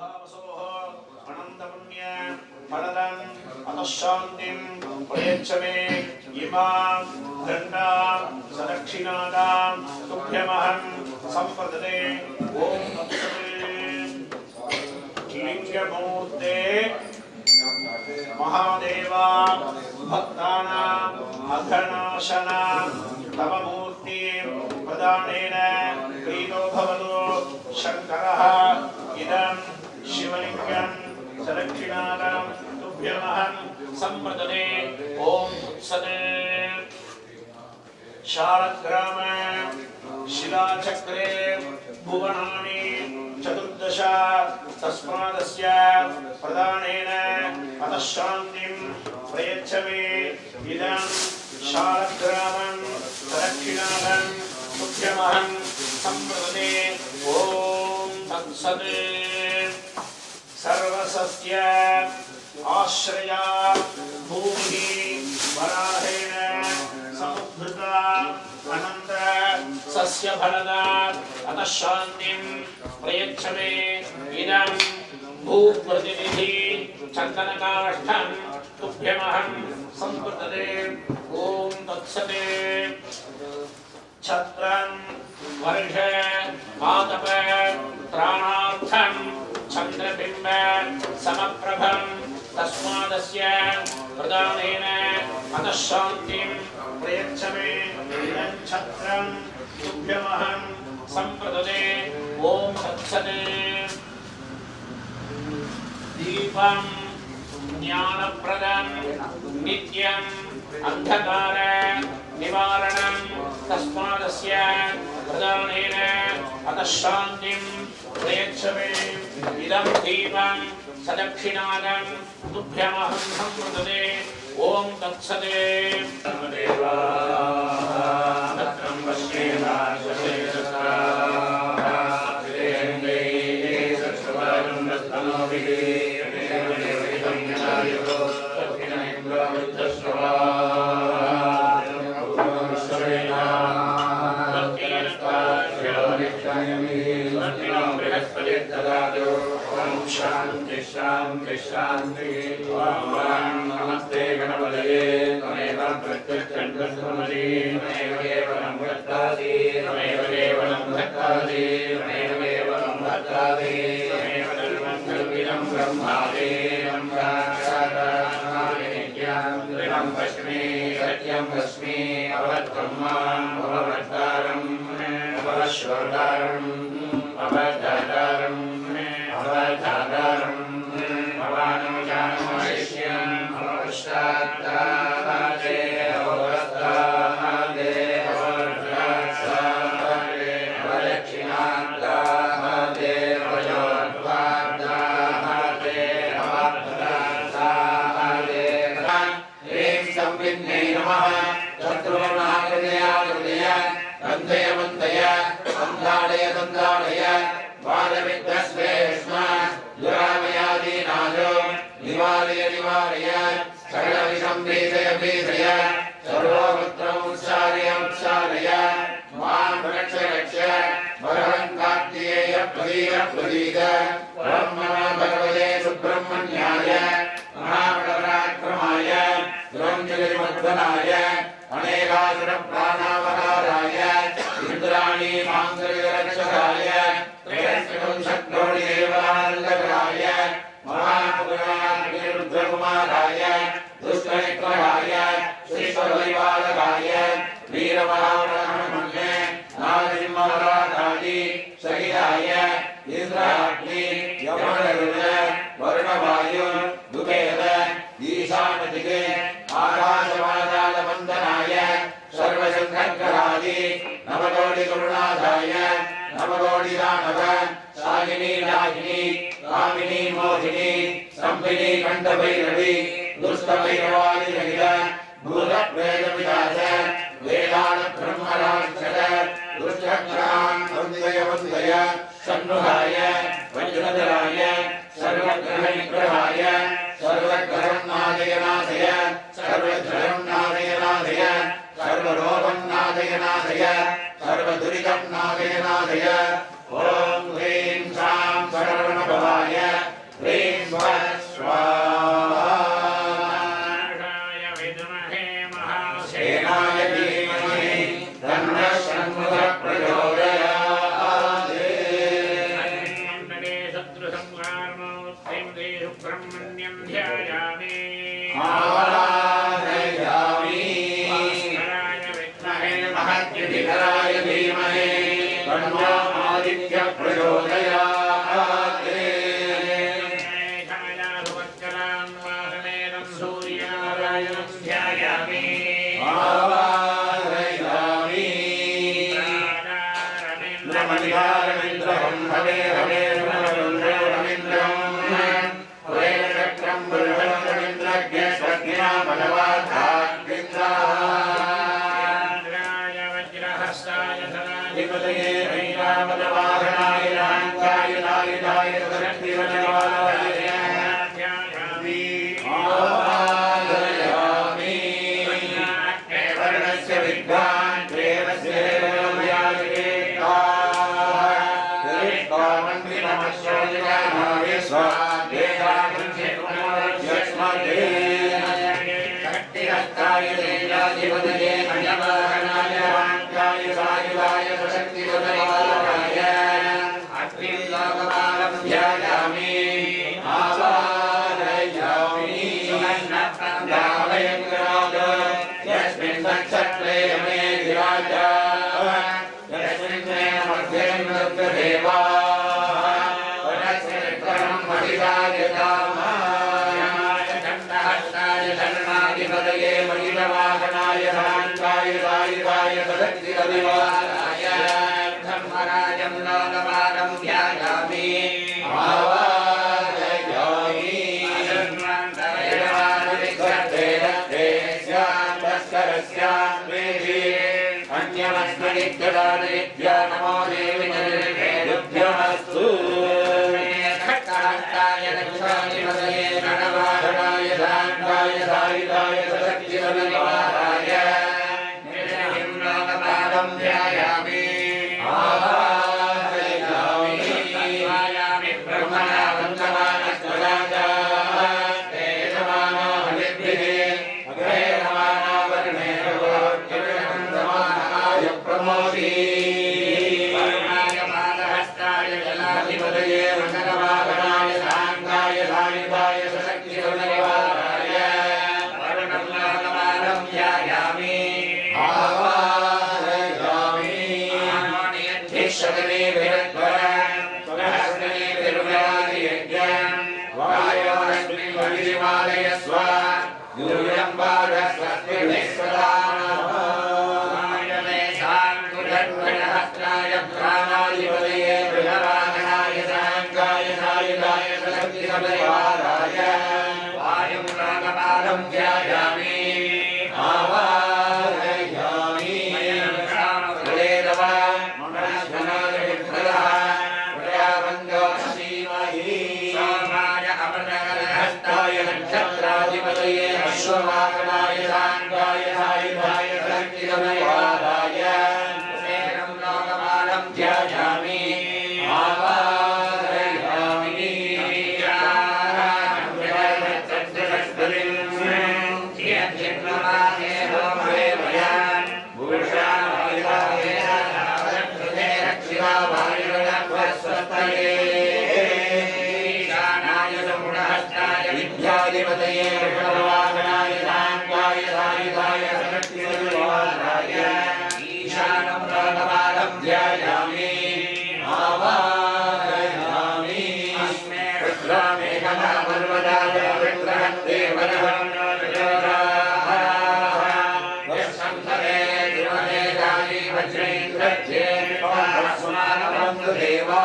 भावसोः अनन्तपुण्य फलदं अतशान्तिं प्रयच्छमे इमां दण्डां सदक्षिणादां तुभ्यमहं सम्प्रददे ॐ लिङ्गमूर्ते महादेवा भक्तानां अघनाशनां तव मूर्तिं प्रदानेन प्रीतो भवतु शङ्करः इदं शिवलिङ्गं सदक्षिणादां तुभ्यमहं सम्प्रददे ॐ तत्सत् शालग्राम शिलाचक्रे भुवनानि चतुर्दश तस्मादस्य प्रदानेन अतः शान्तिं प्रयच्छमे इदं शालग्रामं सदक्षिणादां तुभ्यमहं सम्प्रददे ॐ तत्सत् सर्वसस्य आश्रया भूमिः वराहेण समुद्धृता अनन्त सस्य फलदा अतः शान्तिं प्रयच्छमे इदं भूप्रतिनिधि चन्दनकाष्ठं तुभ्यमहं सम्प्रददे ॐ तत्सत् छत्रं वर्ष आतप त्राणार्थं चन्द्रबिम्ब समप्रभं तस्मादस्य प्रदानेन अतः शान्तिं प्रयच्छमे इदं छत्रं तुभ्यमहं सम्प्रददे ॐ तत्सत् दीपं ज्ञानप्रदं नित्यं अंधकार निवारणं तस्मादस्य प्रदानेन अतः शान्तिं प्रयच्छमे इदं दीपं सदक्षिणादां तुभ्यमहं सम्प्रददे ॐ तत्सत् देवा भद्रं शांति शांति शांति नमस्ते गणपतये तमेव प्रत्यक्षं दर्शनमदि तमेव केवलं भक्तादि तमेव केवलं भक्तादि तमेव केवलं भक्तादि तमेव धर्मं कल्पितं ब्रह्मादि ब्रह्माक्षात्रिं पश्चिमे सत्यं अस्मि अवद्ब्रह्मा अवभक्तारम् अवश्वर्तारम् अवधातारम् अवधातारम् अवानुजानमशिष्यम् अवष्टात्तादे अवस्तादे अवरक्षात्तादे अवदक्षिणात्तादे अवयोत्वात्तादे अवधातादे ह्रीं संविद्यै नमः शत्रुनाकृतया बन्धय बन्धय सन्धाडय सन्धाडय वादविद्वस्वेष्म दुरामयादीनाशो निवारय निवारय सकलविषं भीषय भीषय सर्वपुत्रमुत्सारय उत्सारय मां रक्ष रक्ष भगवन् कार्तिकेय प्रदीद प्रदीद ब्रह्मण भगवते सुब्रह्मण्याय महापराक्रमाय द्रौञ्जलिमर्दनाय अनेकासुर प्राणावताराय इंद्राणी मांगल्यरक्षकाय त्रयस्कं शक्नोणि देवालकाय महापुराणिरुद्रकुमाराय दुष्टनिग्रहाय श्रीपरवैवालकाय वीरमहाब्रह्मण्ये नारसिंहराजादि सहिताय इंद्राग्नि यमनरुद्र वरुणवायु दुपेद ईशानदिगे आकाशवादालवन्दनाय सर्वशङ्करादि नवकोटि गुरुनाथाय नवकोटि दानव शागिनी रागिनी कामिनी मोहिनी संबिनी कंठभैरवी दुष्टभैरवादि रहित भूतप्रेतपिशाच वेदान ब्रह्मराक्षस दुष्टग्रहान् वन्दय वन्दय सन्नुहाय वज्रधराय सर्वग्रहनिग्रहाय सर्वग्रहं नादय नादय सर्वधरं नादय नादय सर्वरोगं नादय नादय सर्वदुरितं नादय नादय ॐ ह्रीं शां शरणभवाय श्रीधराय धीमहि तन्नो आदित्यः प्रचोदयात् सूर्यनारायणं ध्यायामि आवाहयामि रमणीन्द्रं हवे हवे रमणीन्द्रं चक्रं बुलवन्द्रमिन्द्रज्ञ स्वज्ञा बलवाधाग्निन्द्राय वज्रहस्ताय धनाधिपतये ऐरावतवाहनाय राङ्गाय लालिताय सरस्वतीवनवाय आवाहयामि वर्णस्य विद्वान् देवस्य शक्तिहस्ताय अजवाहनाय राङ्गाय सायुधाय सशक्तिवदनाय अग्निं लोकपालं ध्यायामि आवाहयामि सुवर्णप्रादाभयङ्कराद यस्मिन् नक्षत्रे मे विराज यस्मिन् मे मध्यं रुद्रदेवा वनस्य विक्रमं धर्माधिपतये महिलवाहनाय राङ्गाय सायुधाय सशक्तिवदनाय धर्मराजं लोकपालं ध्यायामि आवाहयामि अन्यमस्मनित्यदानयित्या नमो देवि नमोऽस्तु खट्टहस्ताय दक्षाधिपतये गणवाहनाय राङ्गाय सायुधाय सशक्तिवदनाय निर्णयं लोकपालं ध्यायामि आवाहयामि ब्रह्मणा वन्दमानस्वराजा तेजमानो हरिभिः अग्रेणमाना वर्णेन वोर्जनन्दमानाय प्रमोदी वर्णाय पादहस्ताय जलाधिपतये मकरवाहनाय राङ्गाय सायुधाय सशक्तिवदनाय वर्णं लोकपालं ध्यायामि आवाहयामि वायोरस्मिन् वहिमालयस्व यूयं वारस्वस्तिर्निष्फलाय प्राणाधिपतये बृहवाहनाय राङ्गाय सायुधाय सशक्तिवदनाय वायुं लोकपालं ध्यायामि आवाहयामि नक्षत्राधिपतये अश्ववाहनाय राङ्गाय सायुधाय सशक्तिवदनाय कुबेरं लोकपालं ध्यायामि आवाहयामि विद्याधिपतये विक्रमवाहनाय राङ्गाय सायुधाय सशक्तिवदनाय ईशानं लोकपालं ध्यायामि आवाहयामि अस्मे रुद्रामेकदा पर्वताय विग्रहन्ते वनहं यस्संसदे तिरुवनेदायि वज्रेन्द्रज्ये सुमानबन्धुदेवा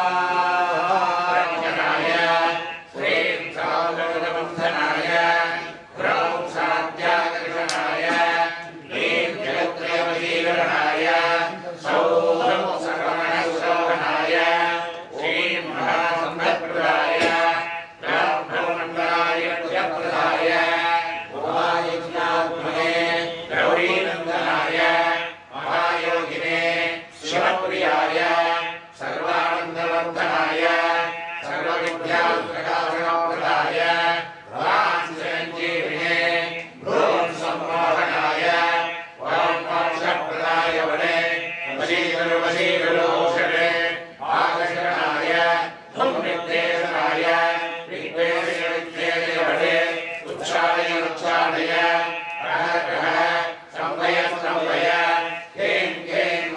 संभय संभय कें कें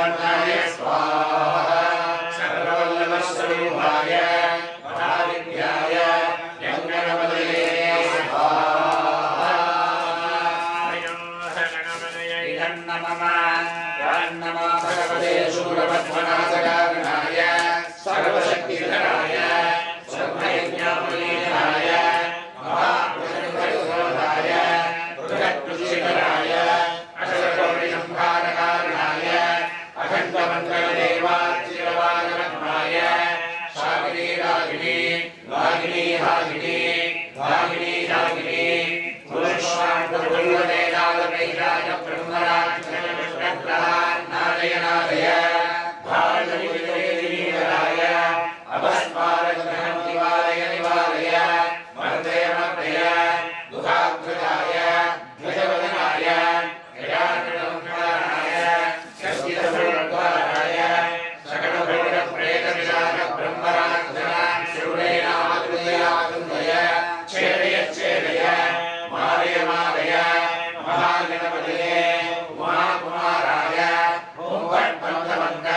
सर्ववर्णाय स्वाहा सर्ववल्लभस्वरूपाय महाविद्याय गणपतये स्वाहा नमो भगवते शूरपद्मनाथकारुणाय सर्वशक्तिधराय सर्वयज्ञापनीयाय महापुरुषाय बृहत्कृषिकराय अशरकोटिसंहारकारुणाय अखण्डमण्डलदेवाच्चिरवागमनाय शाकिनी रागिनी रागिनी रागिनी रागिनी रागिनी पुरुषान्तपुर्ववेदालकैराय ब्रह्मराजनादय नादय भाजनिवेदिनीकराय अभस्मारग्रहं निवारय निवारय मर्दय मर्दय दुःखाग्रजाय ध्वजवदनाय गजाननोद्धाराय शक्तिधरोद्धाराय सकलभूतप्रेतविशाखब्रह्मराजनान् शिवनेनाकृतयागुन्दय छेदय छेदय मारय मारय महागणपतये उमाकुमाराय ॐ वट् बन्ध बन्ध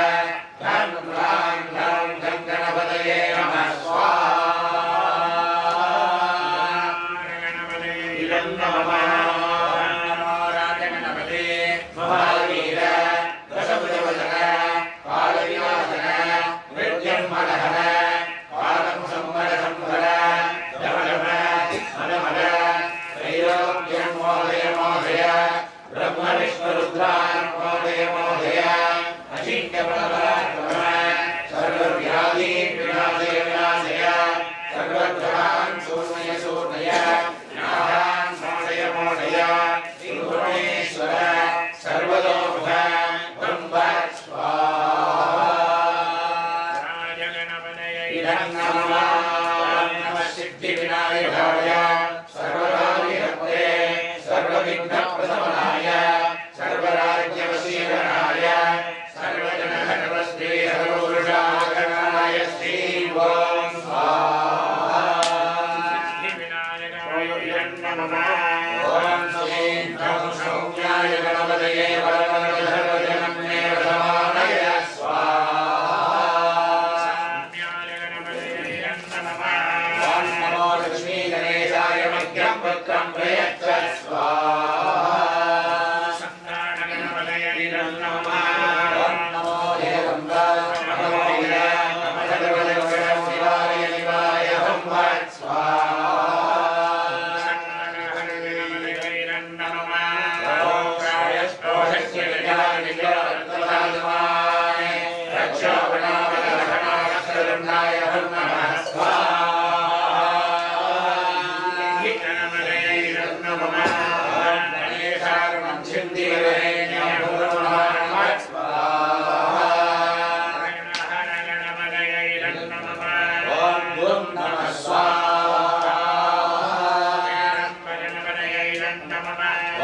धं ह्रां ह्रौं धं गणपतये नमः स्वाहा इदं नमः नमो राजगणपते महावीर दशभुजवदन कालविनाशन मृत्युं मनहर पादं संवर संवर धम धम मद मद त्रैलोक्यं मोहय मोहय ब्रह्म विष्णुरुद्रान् मोहय मोहय अचिन्त्यबलपराक्रम सर्वव्याधीन् विनाशय विनाशय सर्वग्रहान् शूर्णय शूर्णय नाहान् मोहय मोहय भुवनेश्वर सर्वतोमुख ब्रह्म स्वाहा इदं नमः सिद्धिविनायकाय सर्वकार्यकर्ते सर्वविघ्नप्रशमनाय सर्वराज्यवशीकरणाय सर्वजनघटवस्ते सर्वपुरुषाकरणाय श्री ॐ स्वाहा ॐ श्रीं ह्रौं सौम्याय गणपतये वरदधर्मजनं मे प्रसमानय स्वाहा ॐ नमो लक्ष्मी गणेशाय मध्यं पुत्रं प्रयच्छ स्वाहा ॐ नमो हेरम्बा नमोय नमः निवारय निवारय हं वत् स्वाहा ॐ प्रायस्तोषस्य गजानिजरत्नदाय रक्षावणावलहनावक्रदण्डाय हं नमः स्वाहा गणेशारणं छिन्दिवरेण्यं भूर्महान् स्वाहा ॐ गुं नमः स्वाहा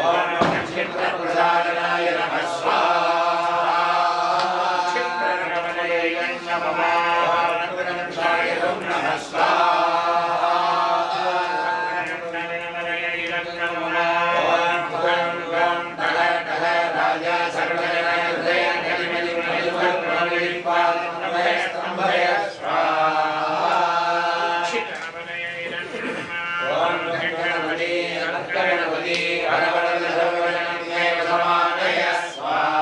ॐ क्षिप्रप्रसादनाय नमः स्वाहा क्षिप्रगणपतये नमः ॐ नमः स्वाहा राजा सर्वजनहृदय स्तंभय स्वाहा ॐ गणपति गणपति अनवरत सर्वजनं मे समानय स्वाहा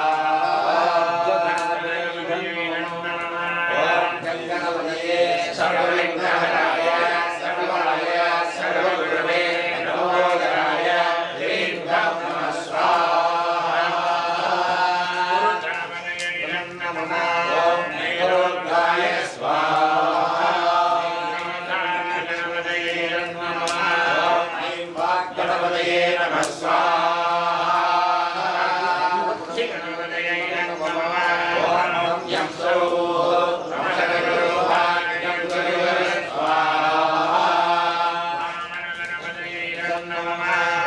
ॐ गणपतये सर्वविघ्नहराय सर्वाय सर्वगुरवे नमोदराय ह्रीं ह्रौं नमः स्वाहा ॐ नैरोद्धाय स्वाहा ॐ ऐं वाग्गणपतये नमः स्वाहा ॐ यं सौः प्रमशकरोहाग्यं गुरुवर स्वाहा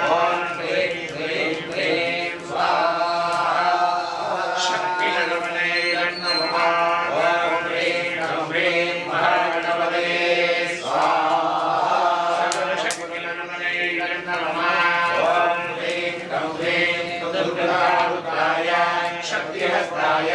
ॐ ह्रीं ह्रीं ह्रीं स्वाहा शक्तिगणपतये नमः ॐ ह्रीं ह्रीं महागणपतये स्वाहा सर्वशक्तिगणपतये नमः ॐ ह्रीं ह्रीं दुर्गारुद्राय शक्तिहस्ताय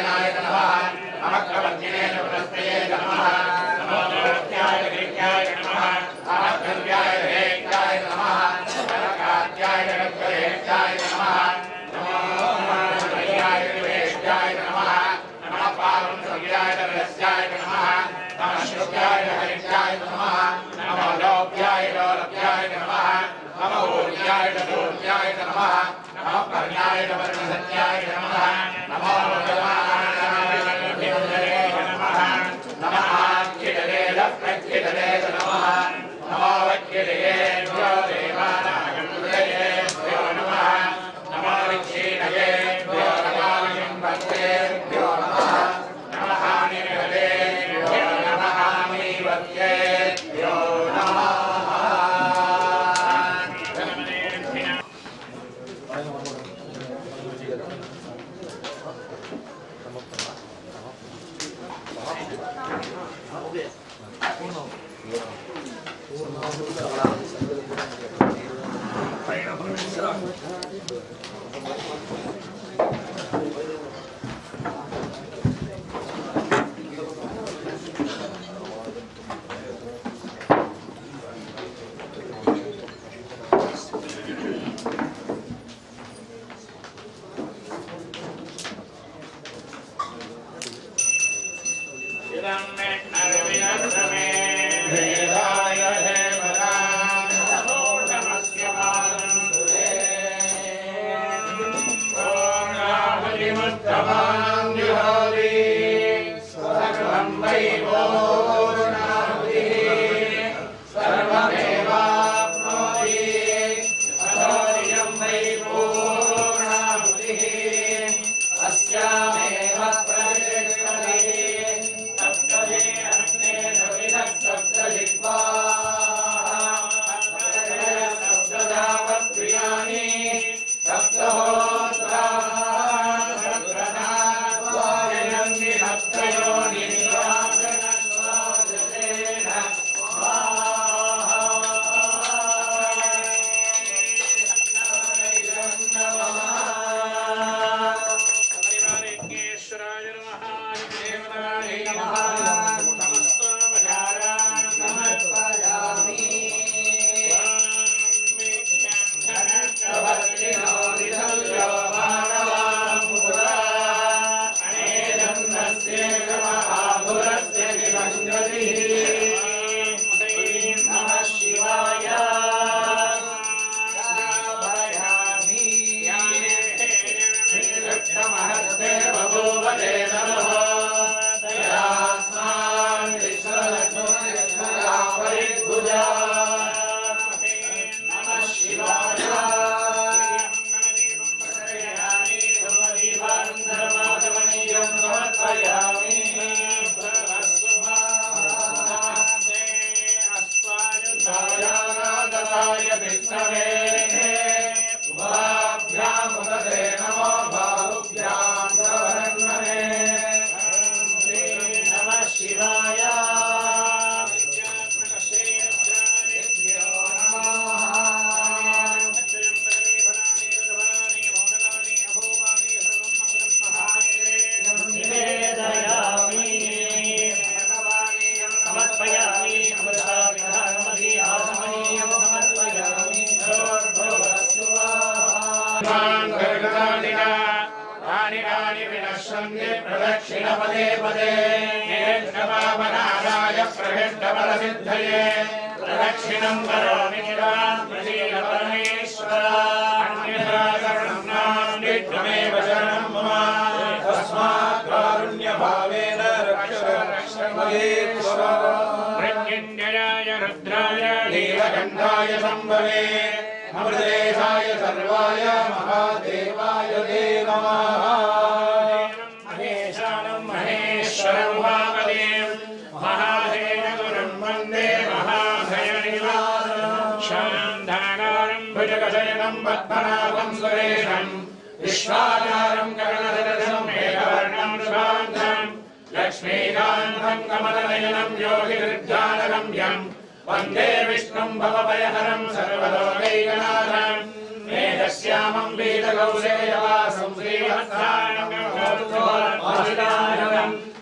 नारायणाय नमः नमः कवन्ये नमस्ते नमः नमो नमस्त्याय ग्रीत्याय नमः नमः गव्याय हेत्याय नमः नमः कात्याय गव्येत्याय नमः नमो नमस्त्याय वेष्ट्याय नमः नमः पावं सव्याय रस्याय नमः नमः शुभ्याय हरित्याय नमः नमो लोभ्याय लोलभ्याय नमः नमो ऊर्याय दूर्याय नमः नमः पर्याय वर्णसत्याय नमः नमो नमः आख्यदे लक्ष्यदे नमः नमो वक्यदेभ्यो देवानागन्धेभ्यो नमः नमो विच्छीनयेभ्यो नमो नमः नमः निरहदेभ्यो नमः मीवत्येभ्यो नमः प्रदक्षिणपदे पदे नेत्रपावनादाय प्रविष्टफलसिद्धये प्रदक्षिणं करोमि प्रसीद परमेश्वर अन्यथा शरणं नास्ति त्वमेव शरणं मम तस्मात् कारुण्यभावेन रक्ष महेश्वर मृत्युञ्जयाय रुद्राय नीलकण्ठाय शम्भवे अमृतेशाय सर्वाय महादेवाय ते नमः महेश्वरं वामदेव महादेव गुरुं वन्दे महाभयनिवासं शान्ताकारं भुजगशयनं पद्मनाभं सुरेशं विश्वाधारं गगनसदृशं मेघवर्णं शुभाङ्गं लक्ष्मीकान्तं कमलनयनं योगिनिर्ध्यानगम्यं वन्दे विष्णुं भवभयहरं सर्वलोकैकनाथं श्यामं वीरगौरेयवासं श्रीवत्सानम्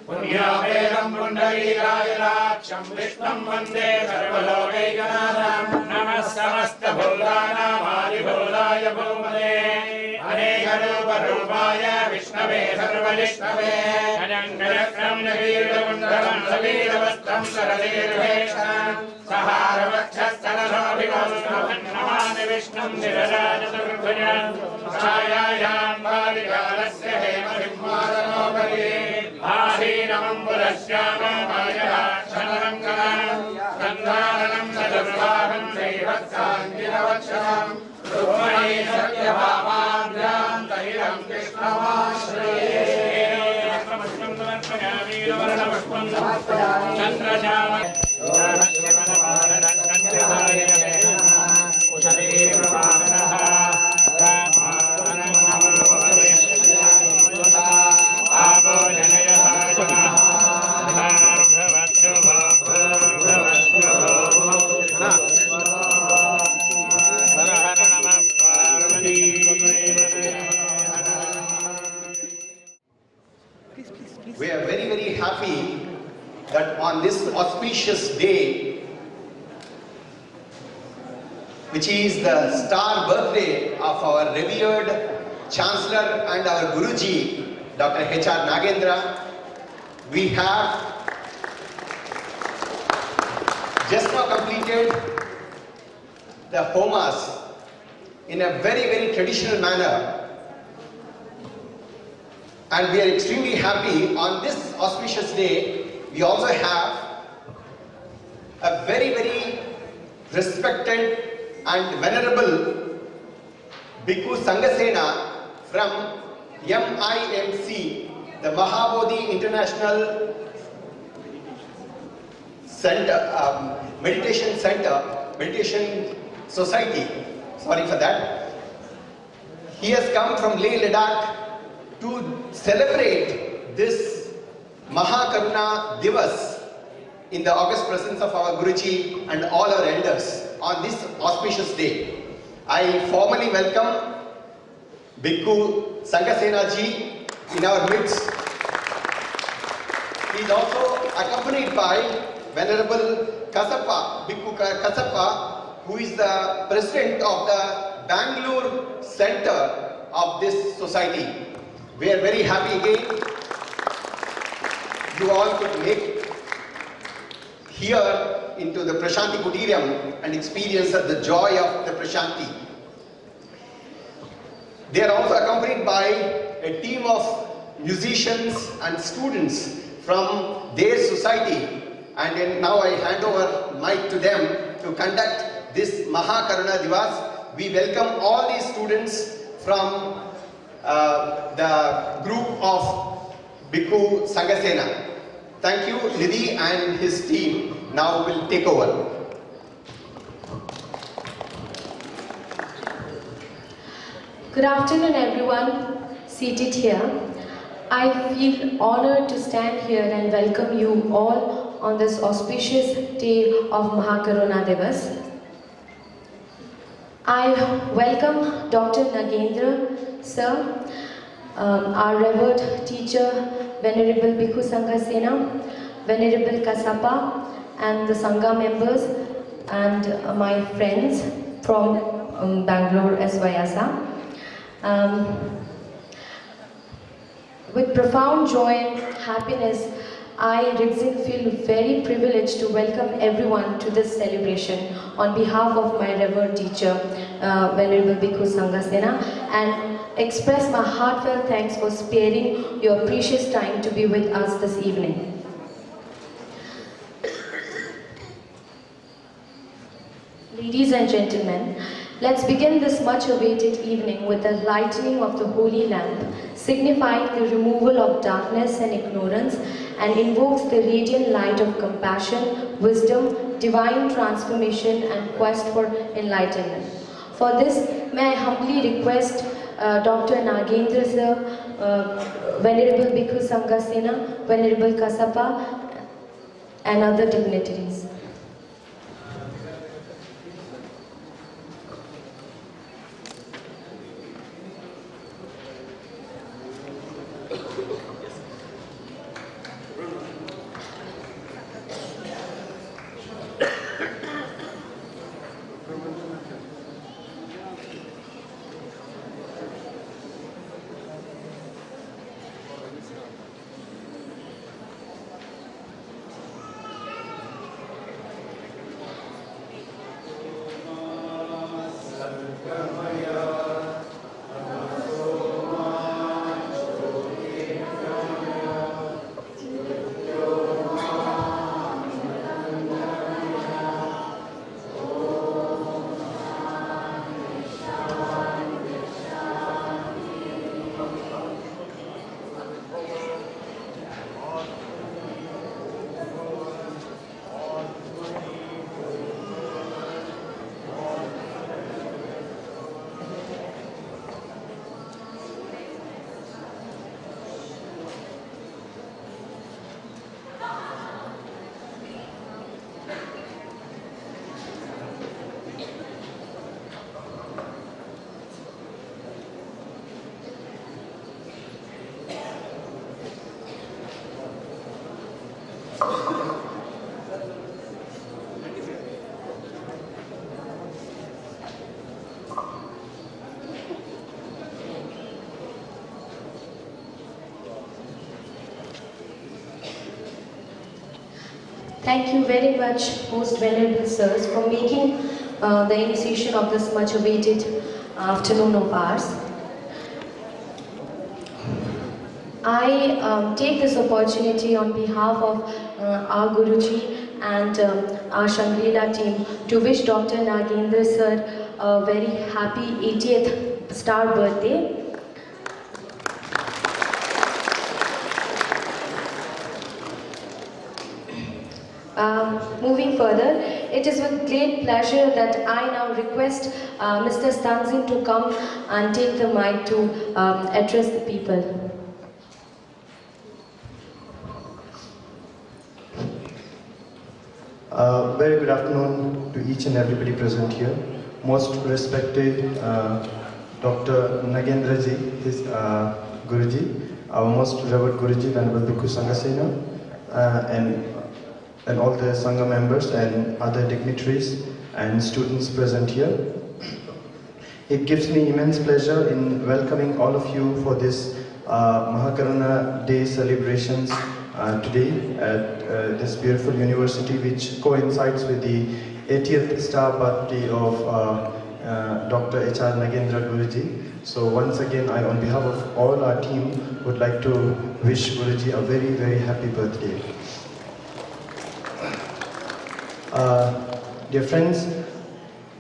पुण्यावेदं पुण्डरीकायलाक्षं विष्णुं वन्दे सर्वलोकैकनाथं नमः समस्तभूतानामादिभूताय भूमने अनेकरूपरूपाय विष्णवे सर्वजिष्णवे अजङ्गचक्रं नवीरकुण्डलं सवीरवस्त्रं सरदीर्घेक्षणं सहारवक्षस्थलशोभिकौस्तुभं विष्णुं निरराजतुर्भुजं छायायां बालिकालस्य हेमसिंहासनोपरि आधीनमम्बुलश्याममायक्षणरङ्गनं गन्धाननं चतुर्बाहं श्रीवत्साङ्गिनवक्षणं रुक्मणी सत्यभामाभ्यां तैलं कृष्णमाश्रये चन्द्रशाम We are very, very happy that on this auspicious day, which is the star birthday of our revered Chancellor and our Guruji, Dr. H.R. Nagendra, we have just now completed the homas in a very, very traditional manner. And we are extremely happy on this auspicious day. We also have a very, very respected and venerable Bhikkhu Sanghasena from MIMC, the Mahabodhi International Center, Meditation Society. Sorry for that. He has come from Leh Ladakh to celebrate this Mahakaruna Divas in the august presence of our Guruji and all our elders on this auspicious day. I formally welcome Bhikkhu Sanghasena ji in our midst. He is also accompanied by Venerable Kasappa, Bhikkhu Kasappa, who is the president of the Bangalore Center of this society. We are very happy again you all could make here into the Prashanti Kutiriyam and experience the joy of the Prashanti. They are also accompanied by a team of musicians and students from their society, and then now I hand over mic to them to conduct this Mahakaruna Divas. We welcome all these students from the group of Bhikkhu Sanghasena. Thank you, Nidhi and his team now will take over. Good afternoon everyone seated here. I feel honored to stand here and welcome you all on this auspicious day of Mahakaruna Divas. I welcome Dr. Nagendra Sir, our revered teacher, Venerable Bhikkhu Sanghasena, Venerable Kasappa, and the Sangha members, and my friends from Bangalore, S-VYASA. With profound joy and happiness, I feel very privileged to welcome everyone to this celebration on behalf of my revered teacher, Venerable Bhikkhu Sanghasena, and express my heartfelt thanks for sparing your precious time to be with us this evening. Ladies and gentlemen, let's begin this much-awaited evening with the lighting of the holy lamp, signifying the removal of darkness and ignorance, and invokes the radiant light of compassion, wisdom, divine transformation, and quest for enlightenment. For this, may I humbly request Dr. Nagendra Sir, Venerable Bhikkhu Sanghasena, Venerable Kasappa, and other dignitaries. Thank you very much, most venerable sirs, for making the initiation of this much awaited afternoon of ours. I take this opportunity on behalf of our Guruji and our Shangrila team to wish Dr. Nagendra sir a very happy 80th star birthday. Moving further, it is with great pleasure that I now request Mr. Stanzin to come and take the mic to address the people. Very good afternoon to each and everybody present here. Most respected Dr. Nagendra ji, his Guruji, our most revered Guruji, Venerable Bhikkhu Sanghasena, and all the Sangha members and other dignitaries and students present here. It gives me immense pleasure in welcoming all of you for this Mahakaruna Day celebrations today at this beautiful university, which coincides with the 80th star birthday of Dr. H.R. Nagendra Guruji. So once again, I, on behalf of all our team, would like to wish Guruji a very, very happy birthday. Dear friends,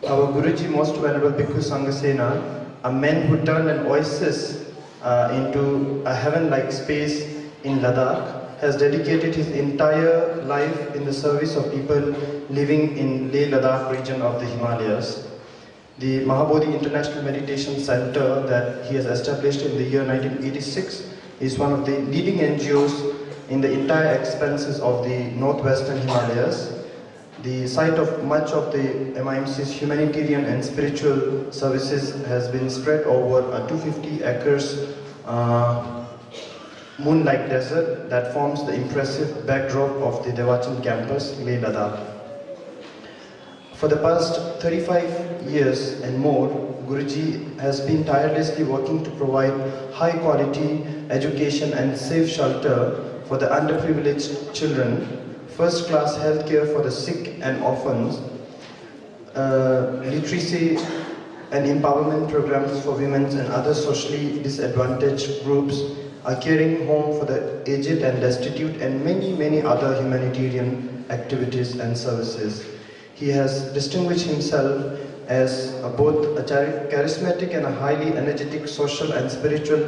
our Guruji, most venerable Bhikkhu Sanghasena, a man who turned an oasis into a heaven-like space in Ladakh, has dedicated his entire life in the service of people living in Leh Ladakh region of the Himalayas. The Mahabodhi International Meditation Center that he has established in the year 1986 is one of the leading NGOs in the entire expanses of the northwestern Himalayas. The site of much of the MIMC's humanitarian and spiritual services has been spread over a 250 acres moon-like desert that forms the impressive backdrop of the Devachan campus, Leh Ladakh. For the past 35 years and more, Guruji has been tirelessly working to provide high-quality education and safe shelter for the underprivileged children, first-class healthcare for the sick and orphans, literacy and empowerment programs for women and other socially disadvantaged groups, a caring home for the aged and destitute, and many, many other humanitarian activities and services. He has distinguished himself as both a charismatic and a highly energetic social and spiritual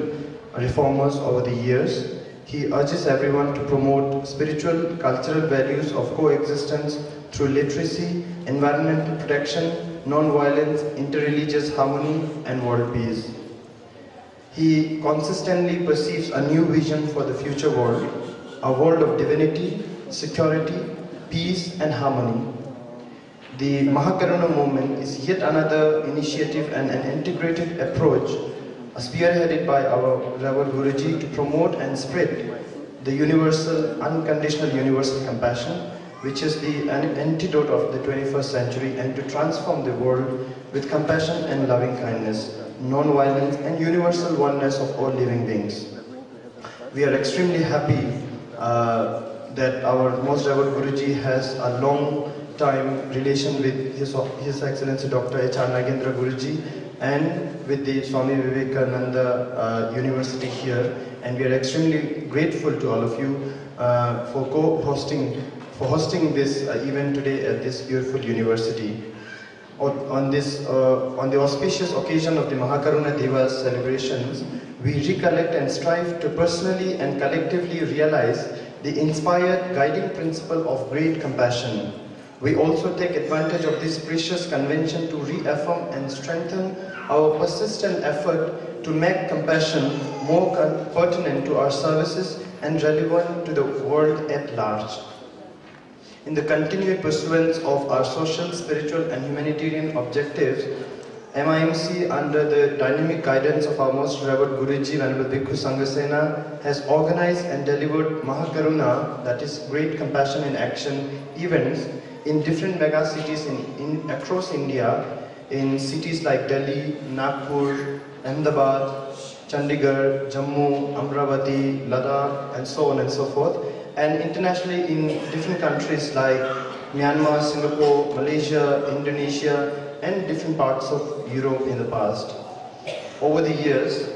reformers over the years. He urges everyone to promote spiritual, cultural values of coexistence through literacy, environmental protection, non-violence, interreligious harmony, and world peace. He consistently perceives a new vision for the future world, a world of divinity, security, peace, and harmony. The Mahakaruna movement is yet another initiative and an integrated approach spearheaded by our Reverend Guruji to promote and spread the universal, unconditional universal compassion, which is the antidote of the 21st century, and to transform the world with compassion and loving kindness, non-violence, and universal oneness of all living beings. We are extremely happy that our most revered Guruji has a long time relation with His Excellency Dr. H.R. Nagendra Guruji and with the Swami Vivekananda University here, and we are extremely grateful to all of you for hosting this event today at this beautiful university. On the auspicious occasion of the Mahakaruna Divas celebrations, we recollect and strive to personally and collectively realize the inspired guiding principle of great compassion. We also take advantage of this precious convention to reaffirm and strengthen our persistent effort to make compassion more pertinent to our services and relevant to the world at large. In the continued pursuance of our social, spiritual, and humanitarian objectives, MIMC, under the dynamic guidance of our most revered Guruji, Venerable Bhikkhu Sanghasena, has organized and delivered Mahakaruna, that is Great Compassion in Action, events in different mega cities across India, in cities like Delhi, Nagpur, Ahmedabad, Chandigarh, Jammu, Amravati, Ladakh, and so on and so forth, and internationally in different countries like Myanmar, Singapore, Malaysia, Indonesia, and different parts of Europe in the past. Over the years,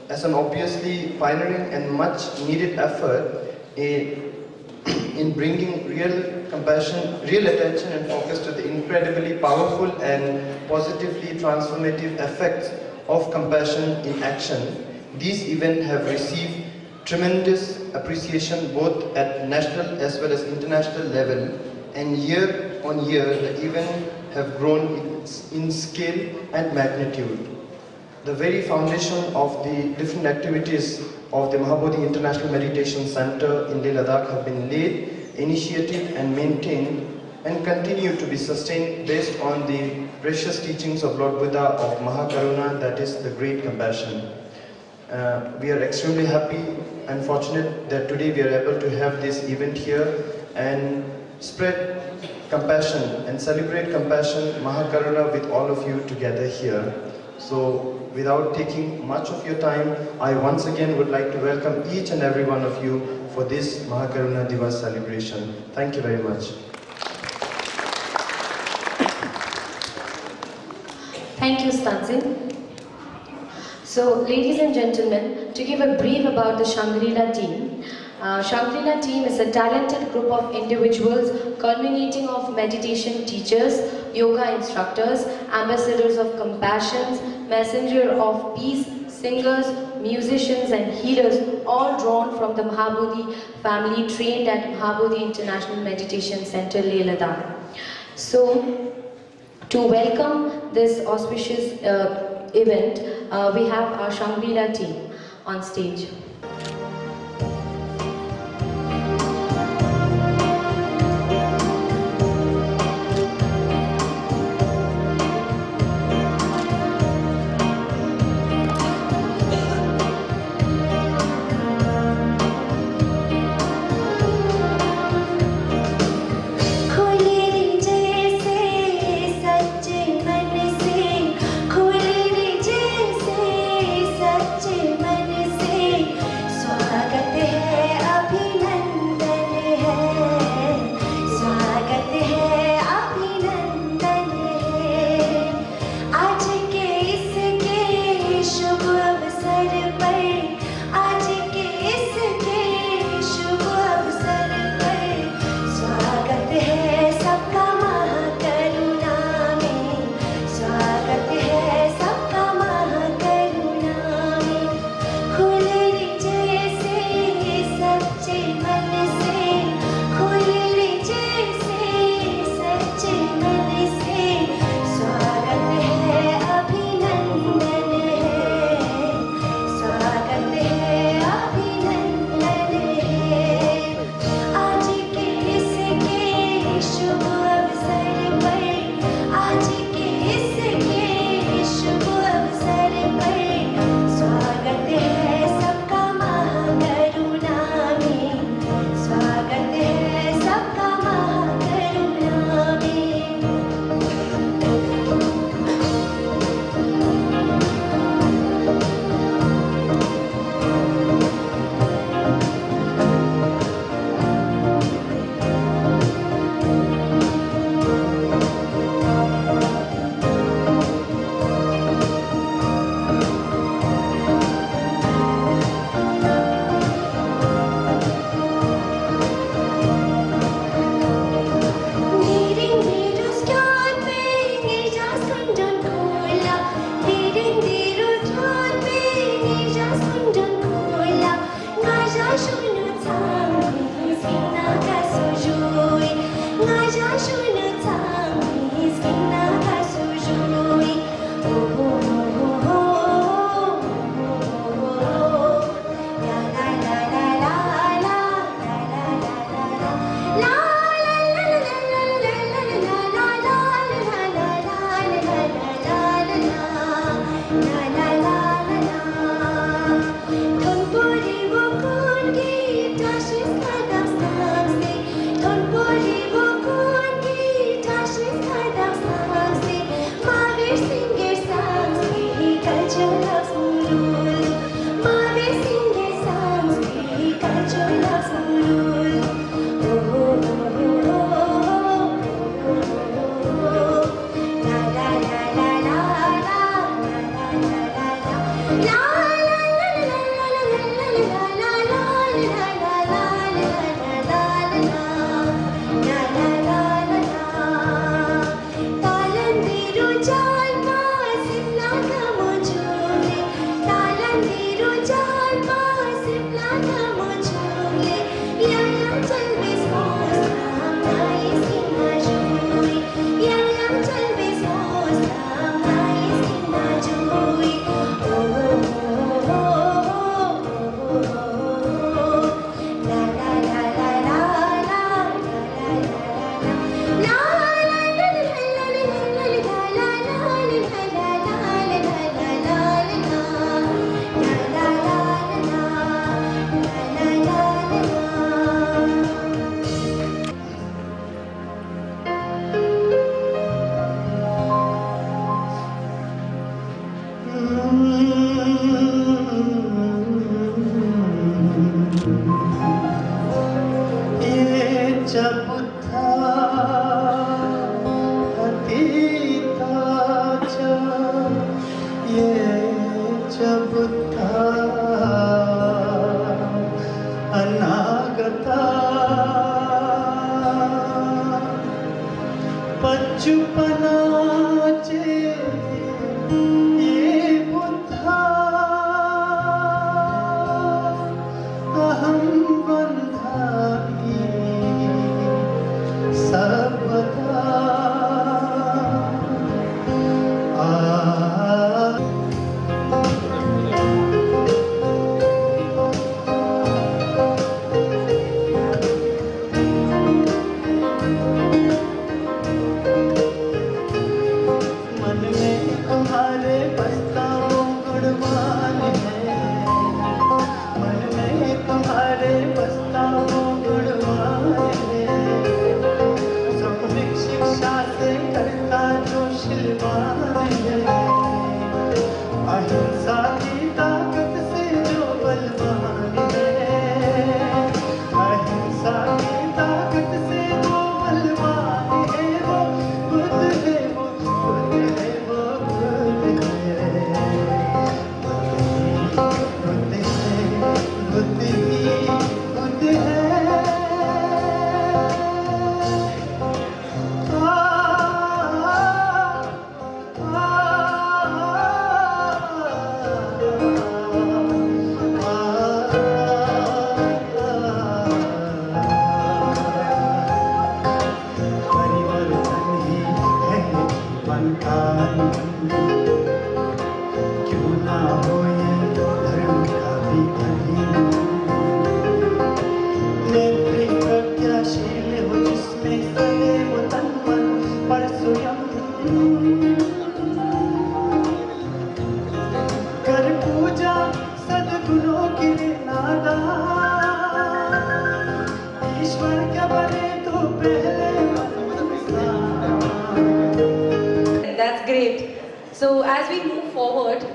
as an obviously pioneering and much needed effort in bringing real compassion, real attention and focus to the incredibly powerful and positively transformative effects of compassion in action, these events have received tremendous appreciation both at national as well as international level, and year on year the events have grown in scale and magnitude. The very foundation of the different activities of the Mahabodhi International Meditation Center in Leh Ladakh have been laid, initiated and maintained and continue to be sustained based on the precious teachings of Lord Buddha of Mahakaruna, that is the Great Compassion. We are extremely happy and fortunate that today we are able to have this event here and spread compassion and celebrate compassion, Mahakaruna, with all of you together here. So without taking much of your time, I once again would like to welcome each and every one of you for this Mahakaruna Divas celebration. Thank you very much. Thank you, Stanzin. So, ladies and gentlemen, to give a brief about the Shangri-La team. Shangri-La team is a talented group of individuals culminating of meditation teachers, yoga instructors, ambassadors of compassion, messenger of peace, singers, musicians and healers, all drawn from the Mahabodhi family trained at Mahabodhi International Meditation Center, Leh Ladakh. So, to welcome this auspicious event, we have our Shangri-La team on stage. So That's great. So as we move forward,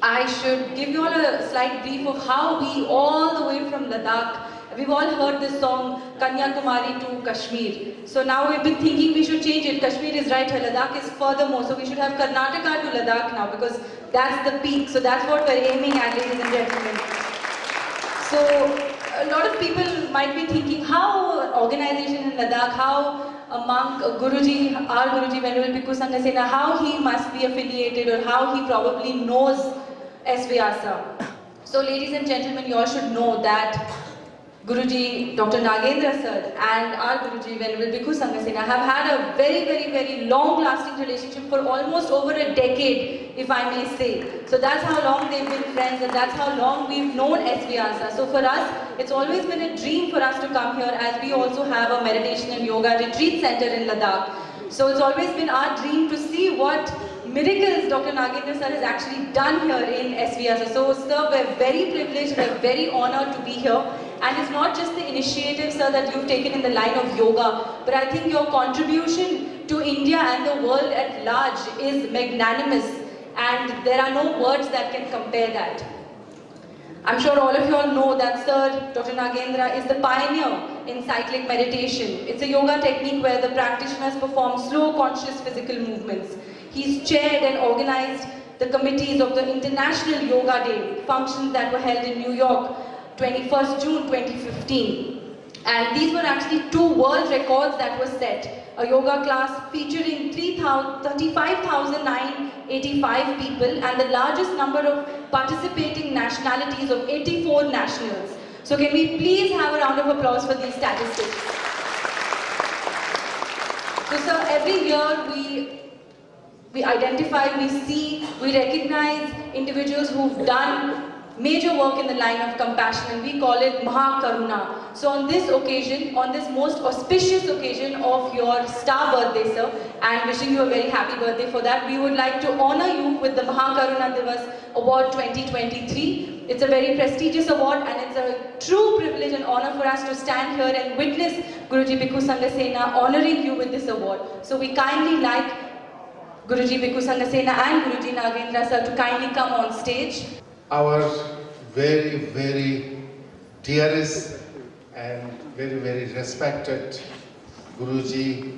I should give you all a slight brief of how we, all the way from Ladakh, we've all heard this song Kanyakumari to Kashmir. So now we've been thinking we should change it. Kashmir is right here, Ladakh is furthermore. So we should have Karnataka to Ladakh now because that's the peak. So that's what we're aiming at, ladies and gentlemen. So a lot of people might be thinking how an organization in Ladakh, how a monk, a Guruji, our Guruji, Venerable Bhikkhu Sanghasena, how he must be affiliated or how he probably knows S-VYASA. So ladies and gentlemen, you all should know that Guruji, Dr. Nagendra sir and our Guruji, Venerable Bhikkhu Sanghasena have had a very, very, very long-lasting relationship for almost over a decade, if I may say. So that's how long they've been friends and that's how long we've known S-VYASA. So for us, it's always been a dream for us to come here as we also have a meditation and yoga retreat center in Ladakh. So it's always been our dream to see what miracles Dr. Nagendra sir has actually done here in S-VYASA. So sir, we're very privileged, we're very honored to be here. And it's not just the initiative, sir, that you've taken in the line of yoga, but I think your contribution to India and the world at large is magnanimous, and there are no words that can compare that. I'm sure all of you all know that Sir Dr. Nagendra is the pioneer in cyclic meditation. It's a yoga technique where the practitioners perform slow, conscious physical movements. He's chaired and organized the committees of the International Yoga Day functions that were held in New York, 21st June 2015. And these were actually 2 world records that were set. A yoga class featuring 35,985 people and the largest number of participating nationalities of 84 nationals. So can we please have a round of applause for these statistics? So sir, every year we identify, we see, we recognize individuals who've done major work in the line of compassion, and we call it Mahakaruna. So on this occasion, on this most auspicious occasion of your star birthday, sir, and wishing you a very happy birthday for that, we would like to honor you with the Mahakaruna Divas Award 2023. It's a very prestigious award, and it's a true privilege and honor for us to stand here and witness Guruji Bhikkhu Sangha Sena honoring you with this award. So we kindly like Guruji Bhikkhu Sangha Sena and Guruji Nagendra sir to kindly come on stage. Our very, very dearest and very, very respected Guruji,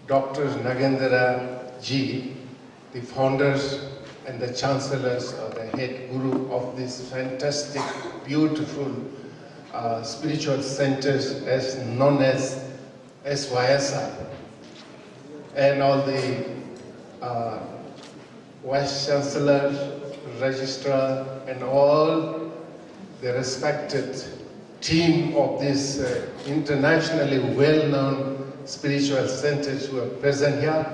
Dr. Nagendra Ji, the founders and the chancellors or the head guru of this fantastic, beautiful spiritual centers as known as S-VYASA, and all the Vice Chancellor, Registrar, and all the respected team of this internationally well-known spiritual centers who are present here,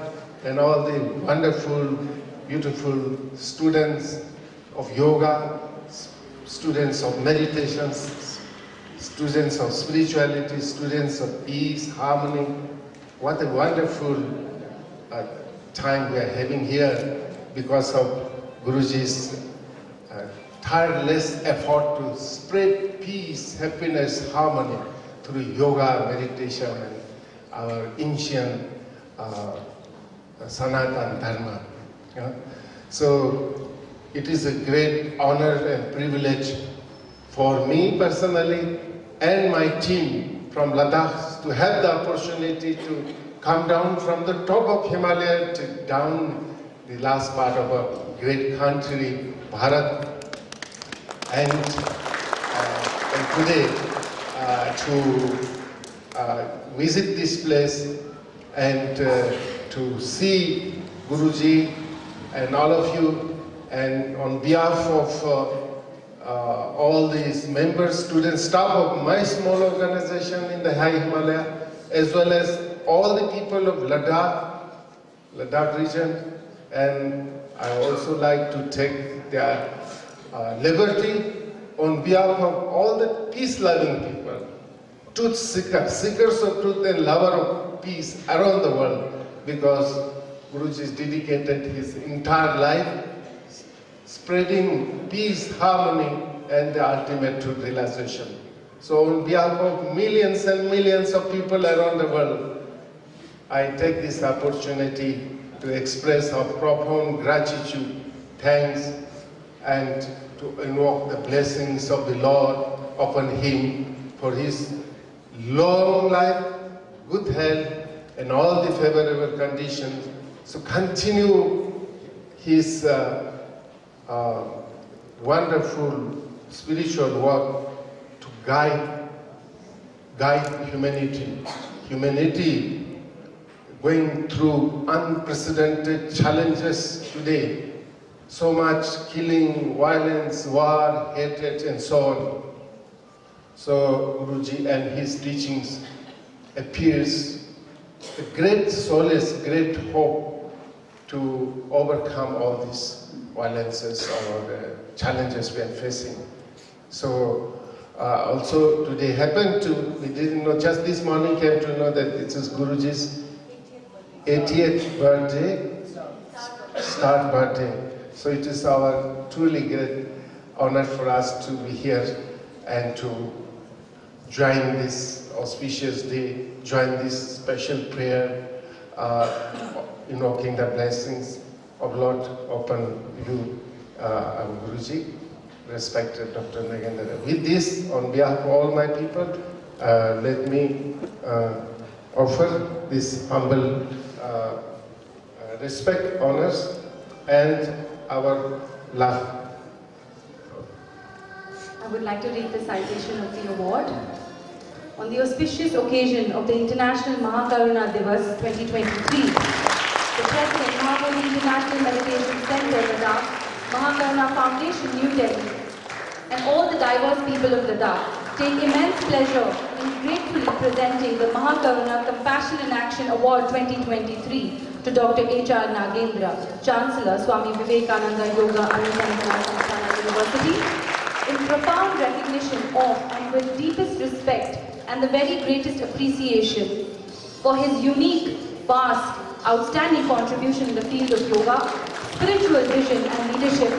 and all the wonderful, beautiful students of yoga, students of meditation, students of spirituality, students of peace, harmony. What a wonderful time we are having here because of Guruji's tireless effort to spread peace, happiness, harmony through yoga, meditation, and our ancient Sanatan Dharma. Yeah? So it is a great honor and privilege for me personally and my team from Ladakh to have the opportunity to come down from the top of Himalaya to down the last part of a great country, Bharat, and today to visit this place and to see Guruji and all of you, and on behalf of all these members, students, staff of my small organization in the High Himalaya, as well as all the people of Ladakh region, and I also like to take their liberty on behalf of all the peace-loving people, truth seekers, seekers of truth and lover of peace around the world, because Guruji has dedicated his entire life spreading peace, harmony, and the ultimate truth realization. So on behalf of millions and millions of people around the world, I take this opportunity to express our profound gratitude, thanks, and to invoke the blessings of the Lord upon him for his long life, good health, and all the favorable conditions. So continue his wonderful spiritual work to guide humanity. Humanity going through unprecedented challenges today. So much killing, violence, war, hatred, and so on. So Guruji and his teachings appears a great solace, great hope to overcome all these violences or challenges we are facing. So also today happened to, we didn't know, just this morning came to know that it is Guruji's 80th birthday, start birthday. So it is our truly great honor for us to be here and to join this auspicious day, join this special prayer, invoking the blessings of Lord upon you, our Guruji, respected Dr. Nagendra. With this, on behalf of all my people, let me offer this humble respect, honors, and our love. I would like to read the citation of the award. On the auspicious occasion of the International Mahakaruna Divas 2023, the President, Mahabodhi International Meditation Center, Ladakh, Mahakaruna Foundation, New Delhi, and all the diverse people of Ladakh take immense pleasure in gratefully presenting the Mahakaruna Compassion in Action Award 2023 to Dr. H.R. Nagendra, Chancellor, Swami Vivekananda Yoga Anusandhana Sanstana University, in profound recognition of and with deepest respect and the very greatest appreciation for his unique, vast, outstanding contribution in the field of yoga, spiritual vision and leadership,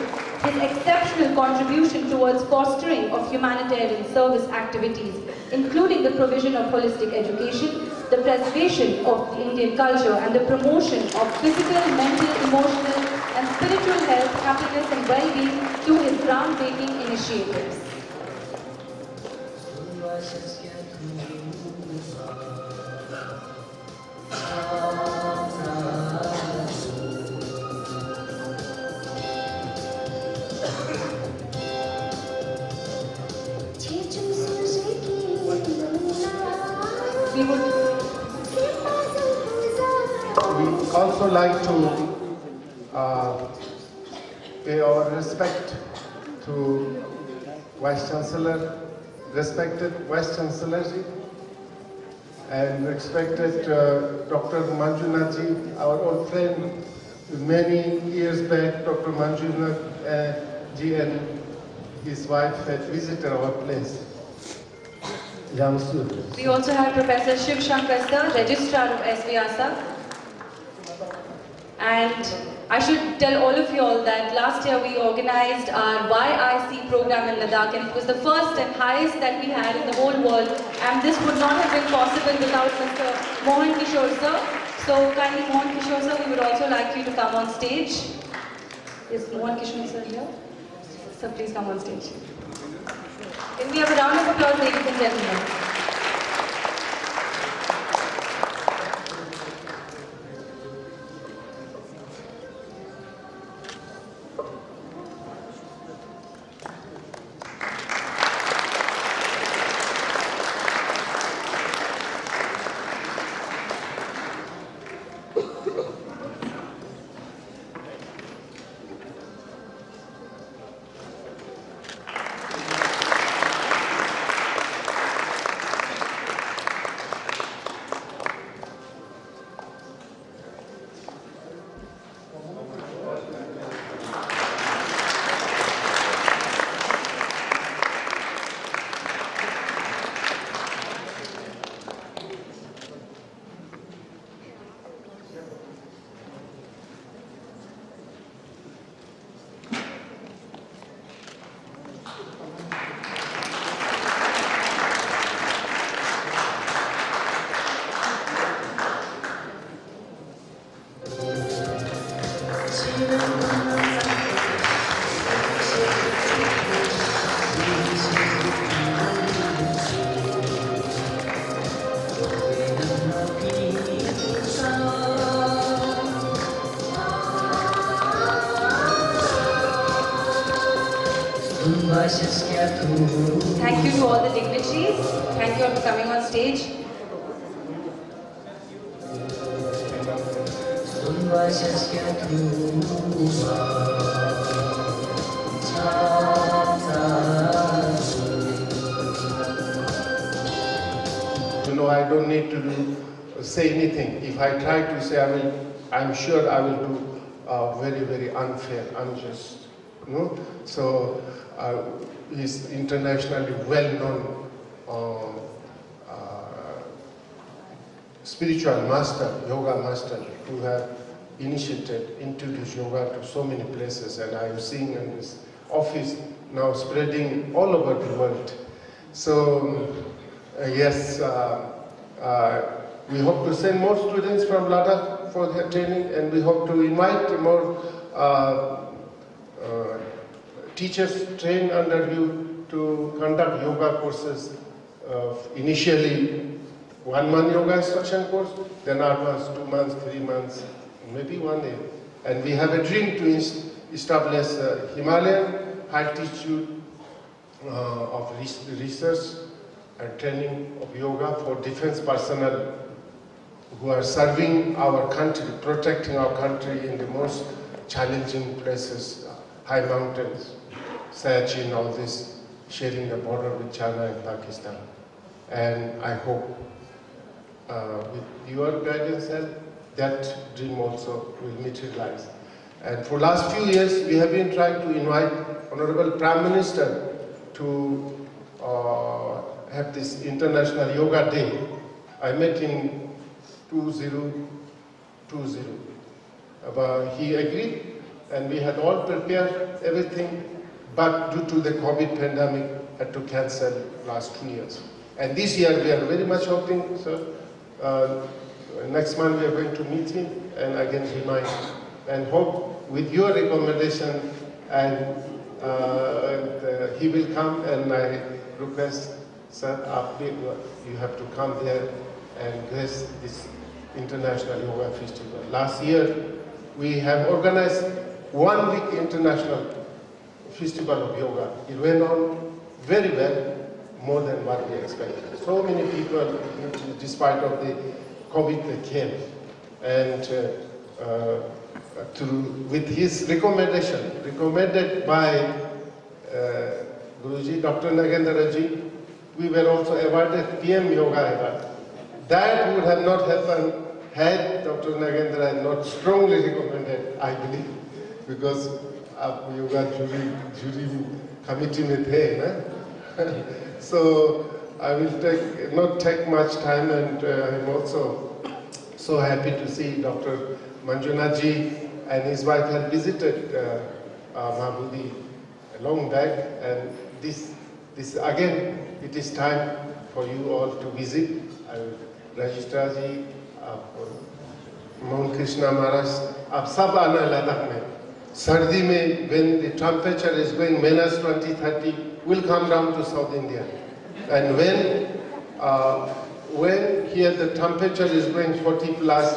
his exceptional contribution towards fostering of humanitarian service activities, including the provision of holistic education, the preservation of the Indian culture, and the promotion of physical, mental, emotional, and spiritual health, happiness, and well-being through his groundbreaking initiatives. We also like to pay our respect to Vice Chancellor, respected Vice Chancellor ji, and respected Dr. Manjunath ji, our old friend. Many years back, Dr. Manjunath ji and his wife had visited our place. We also have Professor Shiv Shankar sir, Registrar of S-VYASA. And I should tell all of you all that last year we organized our YIC program in Ladakh, and it was the first and highest that we had in the whole world, and this would not have been possible without Mr. Mohan Kishore sir. So kindly Mohan Kishore sir, we would also like you to come on stage. Is Mohan Kishore sir here? Sir, please come on stage. Can we have a round of applause, ladies and gentlemen? Thank you to all the dignitaries. Thank you all for coming on stage. You know, I don't need to say anything. If I try to say, I'm sure I will do very, very unfair, unjust. You know? So he's internationally well-known spiritual master, yoga master, who have initiated, introduced yoga to so many places, and I'm seeing in his office now spreading all over the world. So Yes, we hope to send more students from Ladakh for their training, and we hope to invite more teachers trained under you to conduct yoga courses. Initially, 1 month yoga instruction course, then advanced 2 months, 3 months, maybe 1 year. And we have a dream to establish a Himalayan High Institute of research and training of yoga for defense personnel who are serving our country, protecting our country in the most challenging places, high mountains, Siachen, all this, sharing the border with China and Pakistan. And I hope with your guidance and that dream also will materialize. And for last few years, we have been trying to invite Honorable Prime Minister to have this International Yoga Day. I met in 2020. He agreed, and we had all prepared everything, but due to the COVID pandemic, had to cancel last 2 years. And this year we are very much hoping, sir, next month we are going to meet him and again remind him, and hope with your recommendation and he will come, and I request, sir, you have to come there and grace this International Yoga Festival. Last year we have organized 1 week International Festival of Yoga. It went on very well, more than what we expected. So many people, despite of the COVID, they came. And with his recommendation, recommended by Guruji, Dr. Nagendra Ji, we were also awarded PM Yoga Award. That would have not happened had Dr. Nagendra not strongly recommended, I believe, because of yoga jury committee with him. So I will not take much time, and I'm also so happy to see Dr. Manjunath Ji and his wife had visited Mahabodhi long back, and this again, it is time for you all to visit. Registrar Ji, Mount Krishna Maharaj, आप सब आना लद्दाख में. सर्दी में, when the temperature is going minus 20, 30, will come down to South India. And when here the temperature is going 40 plus,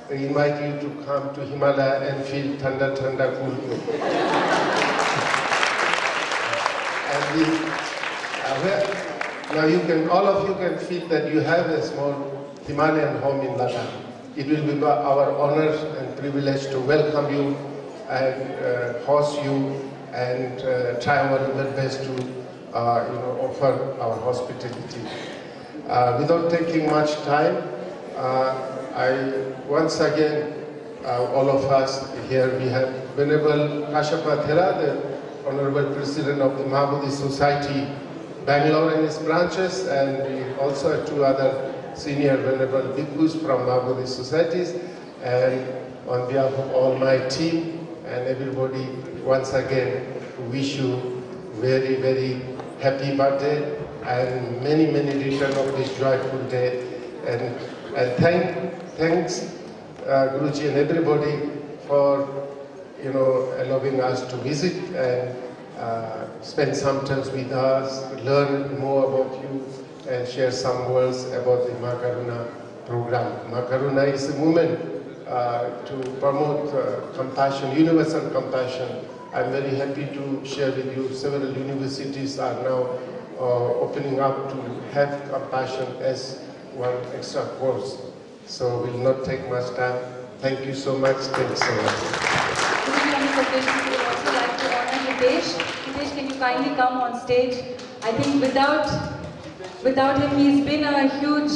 I invite you to come to Himalaya and feel thanda cool. And now you can, all of you can feel that you have a small Himalayan home in Ladakh. It will be our honor and privilege to welcome you and host you and try our best to offer our hospitality. Without taking much time, I once again, all of us here, we have Venerable Kashyapa Thera, the Honorable President of the Mahabodhi Society, Bangalore and its branches, and we also have 2 other senior Venerable Bhikkhus from Mahabodhi Societies. And on behalf of all my team and everybody, once again, wish you very, very happy birthday and many, many return of this joyful day. And thanks Guruji and everybody for allowing us to visit and spend some time with us, learn more about you, and share some words about the Ma Karuna program. Ma Karuna is a movement to promote compassion, universal compassion. I'm very happy to share with you several universities are now opening up to have compassion as one extra course. So we'll not take much time. Thank you so much. Thank you so much. Guruji, on this occasion, we would also like to honor Hitesh. Hitesh, can you kindly come on stage? I think without him, he's been a huge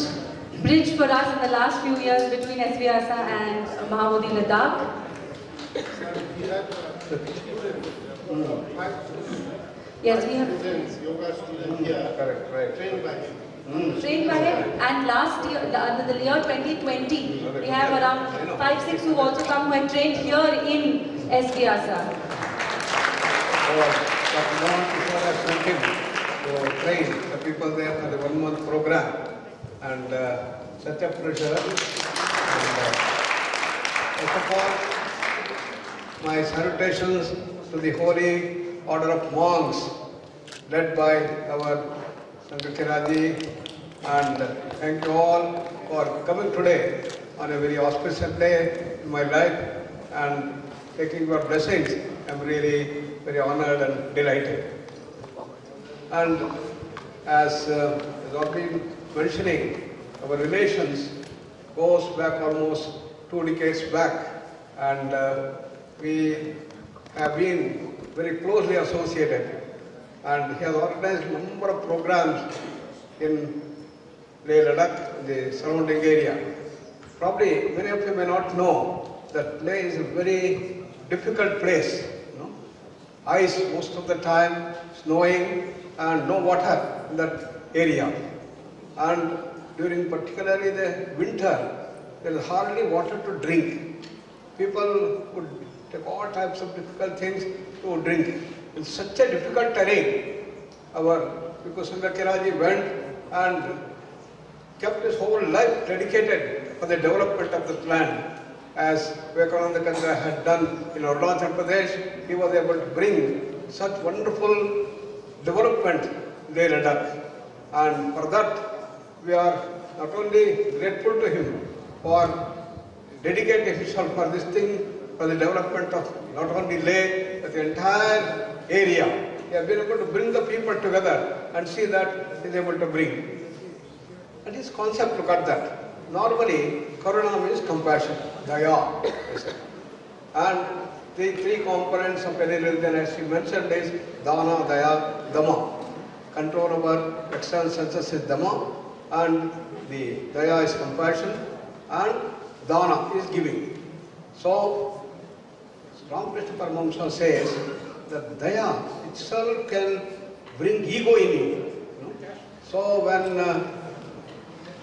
bridge for us in the last few years between S-VYASA and Mahabodhi Ladakh. Yes, we have Yoga students here, correct, right, trained by him. Trained by him, and last year, the year 2020, we have around 5-6 who also come who have trained here in S-VYASA. But no one before us who came to train the people there for the 1 month program, and such a pleasure. And, first of all, my salutations to the Holy Order of Monks, led by our Satabhisekam, and thank you all for coming today on a very auspicious day in my life and taking your blessings. I'm really very honored and delighted. And as I've been mentioning, our relations goes back almost 2 decades back, and we have been very closely associated. And he has organized a number of programs in Leh Ladakh, the surrounding area. Probably many of you may not know that Leh is a very difficult place. Ice most of the time, snowing, and no water in that area. And during particularly the winter, there is hardly water to drink. People would take all types of difficult things to drink. In such a difficult terrain, our because Satabhisekam went and kept his whole life dedicated for the development of the land. As S-VYASA had done in Arunachal Pradesh, he was able to bring such wonderful development in Leh Ladakh. And for that, we are not only grateful to him for dedicating himself for this thing, for the development of not only Leh, but the entire area. He has been able to bring the people together and see that he is able to bring. And his concept, look at that. Normally, Karuna means compassion, Daya. And the 3 components of any religion, as he mentioned, is Dana, Daya, Dhamma. Control over external senses is Dhamma, and the Daya is compassion, and Dana is giving. So, Ramakrishna Paramahamsa says that Daya itself can bring ego in you. So, when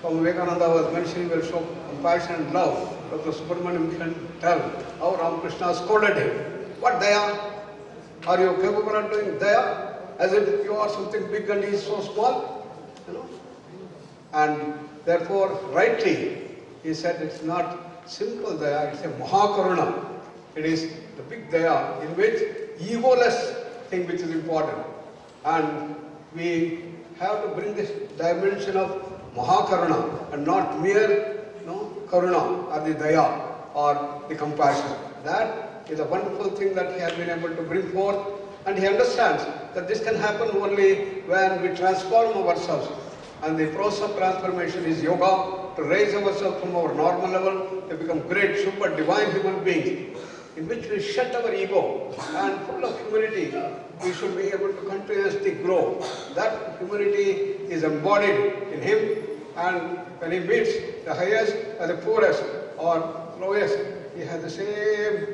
Vivekananda was mentioning will show compassion and love, Dr. Subramaniam can tell how Ramakrishna scolded him. What Daya? Are you capable of doing Daya? As if you are something big and he is so small? And therefore, rightly, he said it's not simple Daya, it's a Mahakaruna. It is the big Daya in which egoless thing which is important. And we have to bring this dimension of Mahakaruna and not mere Karuna or the Daya or the compassion. That is a wonderful thing that he has been able to bring forth, and he understands that this can happen only when we transform ourselves. And the process of transformation is yoga, to raise ourselves from our normal level to become great, super divine human beings, in which we shut our ego and full of humility, we should be able to continuously grow. That humility is embodied in him, and when he meets the highest and the poorest or lowest, he has the same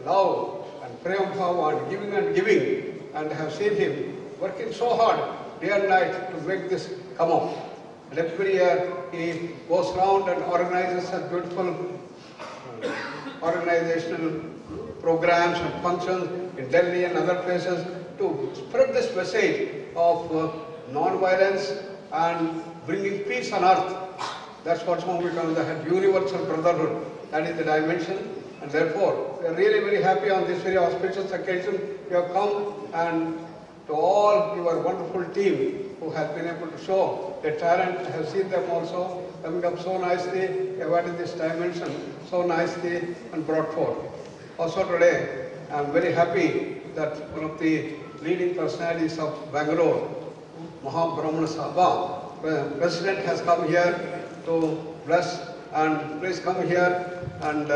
love and prayam and giving, and I have seen him working so hard day and night to make this come up. And every year he goes around and organizes such beautiful organizational programs and functions in Delhi and other places to spread this message of non-violence and bringing peace on earth. That's what Swami Vivekananda had, universal brotherhood. That is the dimension, and therefore we are really very happy on this very auspicious occasion. You have come, and to all your wonderful team who has been able to show their talent. I have seen them also coming up so nicely, avoiding this dimension so nicely and brought forth. Also today, I am very happy that one of the leading personalities of Bangalore, Mahabrahmana Sabha, President has come here to bless, and please come here and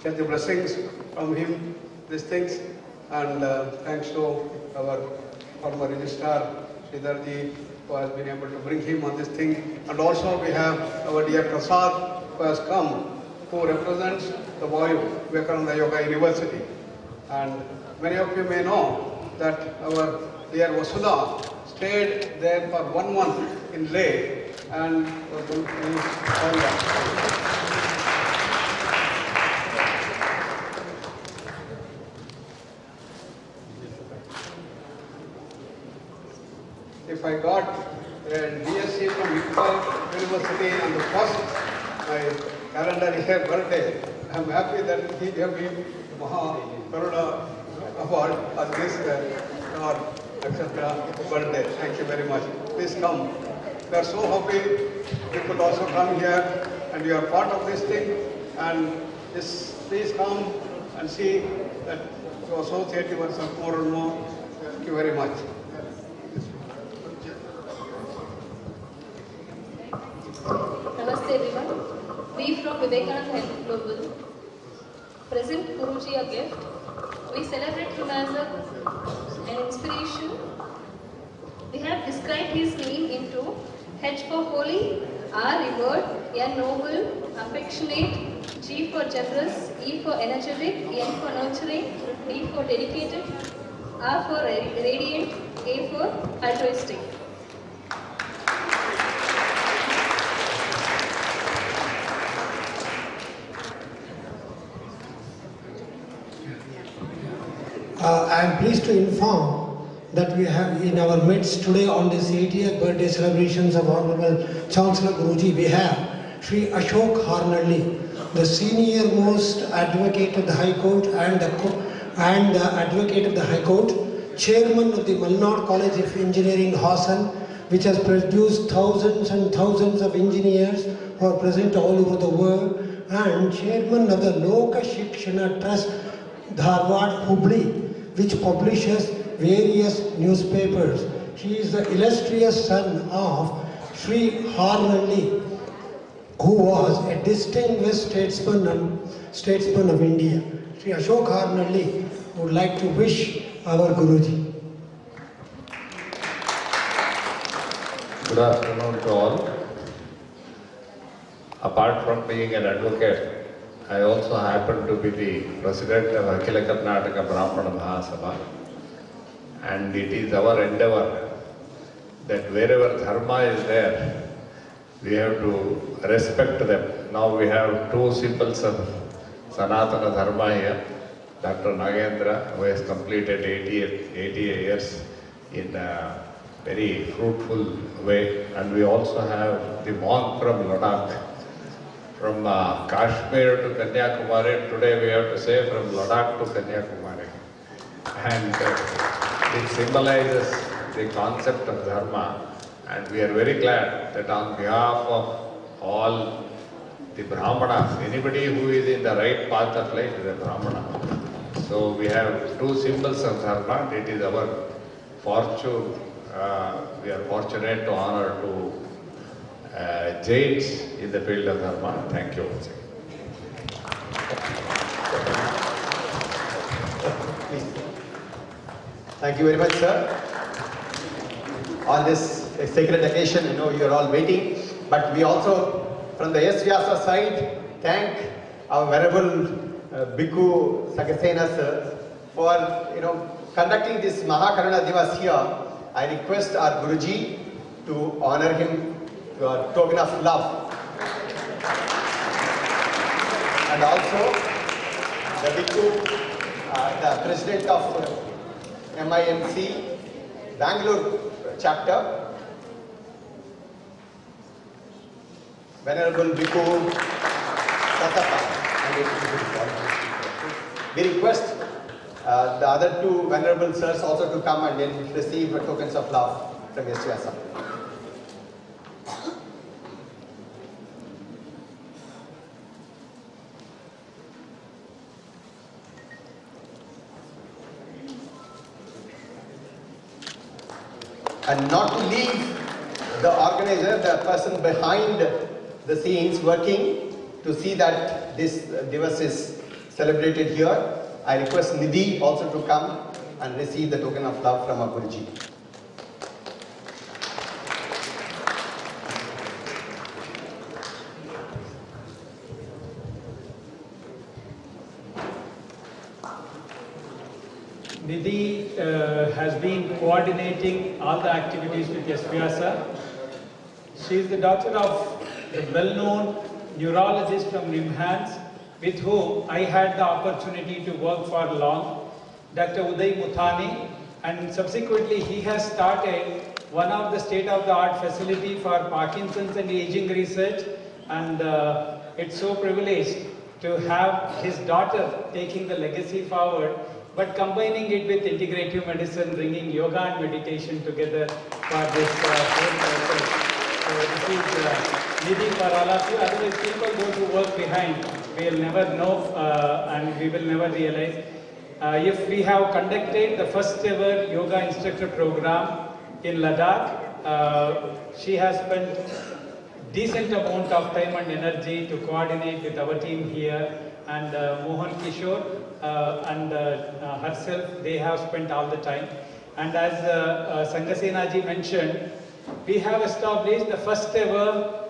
get the blessings from him, these things, and thanks to our former registrar, Sridharji, who has been able to bring him on this thing, and also we have our dear Prasad, who has come, who represents the Vayu, Vivekananda Yoga University. And many of you may know that our dear Vasudha stayed there for 1 month in Leh and was going to all that. If if I got a BSc from Iqbal University on the first my calendar year birthday, I am happy that he gave me the Maha Karuna Award on this or etc. birthday. Thank you very much. Please come. We are so happy you could also come here and you are part of this thing. And please come and see that to associate yourself more and more. Thank you very much. Namaste everyone. We from Vivekananda Health Global present Guruji a gift. We celebrate him as an inspiration. We have described his name into H for holy, R revered, N noble, affectionate, G for generous, E for energetic, N for nurturing, D for dedicated, R for radiant, A for altruistic. I am pleased to inform that we have in our midst today on this 80th birthday celebrations of Honorable Chancellor Guruji, we have Sri Ashok Harnalli, the senior most advocate of the High Court and the advocate of the High Court, chairman of the Malnad College of Engineering, Hassan, which has produced thousands and thousands of engineers who are present all over the world, and chairman of the Loka Shikshana Trust, Dharwad, Hubli, which publishes various newspapers. He is the illustrious son of Sri Harnalli, who was a distinguished statesman of India. Sri Ashok Harnalli would like to wish our Guruji. Good afternoon to all. Apart from being an advocate, I also happen to be the president of Akhila Karnataka Brahmana Mahasabha, and it is our endeavor that wherever dharma is there, we have to respect them. Now we have two symbols of Sanatana Dharma here. Dr. Nagendra, who has completed 80 years in a very fruitful way, and we also have the monk from Ladakh. From Kashmir to Kanyakumari, today we have to say from Ladakh to Kanyakumari. And it symbolizes the concept of dharma, and we are very glad that on behalf of all the Brahmanas, anybody who is in the right path of life is a Brahmana. So we have two symbols of dharma. It is our fortune, we are fortunate to honor two Jains in the field of dharma. Thank you once again. Thank you very much, sir. On this sacred occasion, I know you are all waiting, but we also, from the S-VYASA side, thank our venerable Bhikkhu Sagasena sir for conducting this Mahakaruna Divas here. I request our Guruji to honor him to a token of love. And also the Bhikkhu, the president of MIMC Bangalore chapter, Venerable Bhikkhu Satabhisekam. We request the other two venerable sirs also to come and then receive tokens of love from S-VYASA. And not to leave the organizer, the person behind the scenes working to see that this Divas is celebrated here, I request Nidhi also to come and receive the token of love from our Guruji. Nidhi has been coordinating all the activities with S-VYASA. She is the daughter of a well-known neurologist from Nimhans, with whom I had the opportunity to work for long, Dr. Uday Muthani, and subsequently he has started one of the state-of-the-art facility for Parkinson's and aging research, and it's so privileged to have his daughter taking the legacy forward, but combining it with integrative medicine, bringing yoga and meditation together for this whole purpose. So this is needing for all of you. Otherwise, people, those who work behind, we'll never know and we will never realize. If we have conducted the first ever yoga instructor program in Ladakh, she has spent decent amount of time and energy to coordinate with our team here, and Mohan Kishore and herself, they have spent all the time. And as Sangasena ji mentioned, we have established the first ever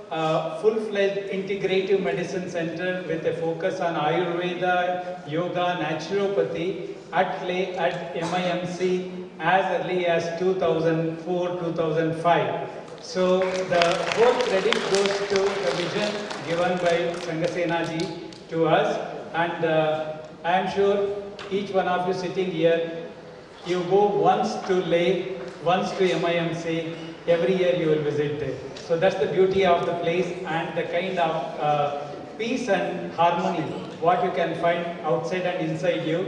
full-fledged integrative medicine center with a focus on Ayurveda, yoga, naturopathy at MIMC as early as 2004-2005. So the whole credit goes to the vision given by Sangasena ji to us, and I am sure each one of you sitting here, you go once to Leh, once to MIMC, every year you will visit there. So that's the beauty of the place and the kind of peace and harmony what you can find outside and inside you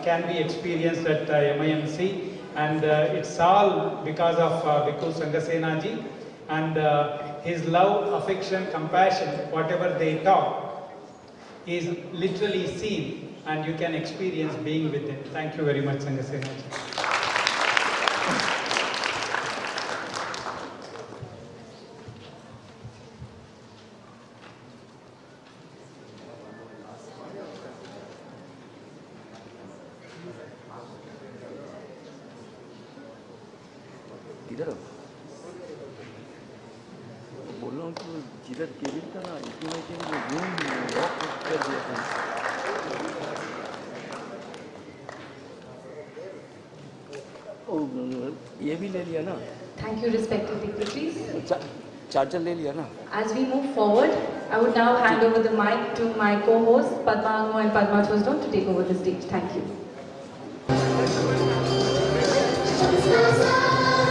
can be experienced at MIMC. And it's all because of Bhikkhu Sangasena ji and his love, affection, compassion, whatever they talk is literally seen and you can experience being with him. Thank you very much, Sangasena ji. इधर बोल रहा हूँ कि जिधर cabin था ना इतने में रूम लॉक कर दिया था। ओ ये भी ले लिया ना? Thank you, respected dignitaries. Charger ले लिया ना? As we move forward, I would now hand over the mic to my co-hosts Padma Ango and Padma Chosdon to take over the stage. Thank you. S-VYASA